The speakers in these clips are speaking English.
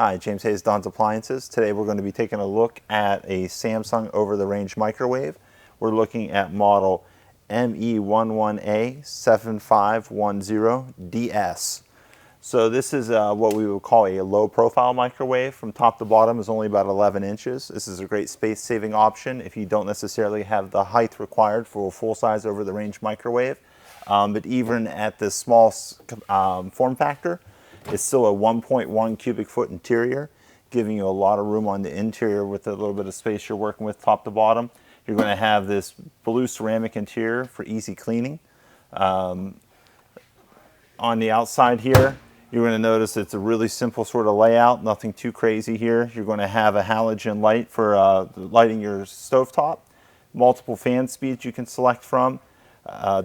Hi, James Hayes, Don's Appliances. Today we're going to be taking a look at a Samsung over-the-range microwave. We're looking at model ME11A7510DS. So this is what we would call a low-profile microwave. From top to bottom is only about 11 inches. This is a great space-saving option if you don't necessarily have the height required for a full-size over-the-range microwave. But even at this small form factor, it's still a 1.1 cubic foot interior, giving you a lot of room on the interior with a little bit of space you're working with top to bottom. You're going to have this blue ceramic interior for easy cleaning. On the outside here, you're going to notice it's a really simple sort of layout, nothing too crazy here. You're going to have a halogen light for lighting your stovetop, multiple fan speeds you can select from,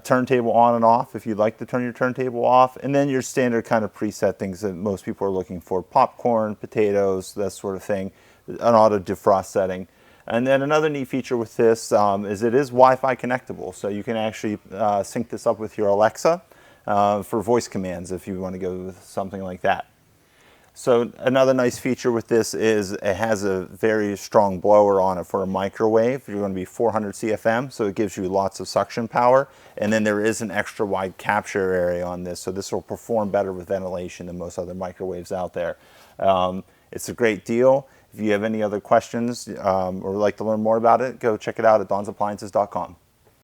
turntable on and off if you'd like to turn your turntable off, and then your standard kind of preset things that most people are looking for: popcorn, potatoes, that sort of thing, an auto defrost setting. And then another neat feature with this is it is Wi-Fi connectable, so you can actually sync this up with your Alexa for voice commands if you want to go with something like that. So another nice feature with this is it has a very strong blower on it for a microwave. You're going to be 400 CFM, so it gives you lots of suction power. And then there is an extra wide capture area on this, so this will perform better with ventilation than most other microwaves out there. It's a great deal. If you have any other questions or would like to learn more about it, go check it out at donsappliances.com.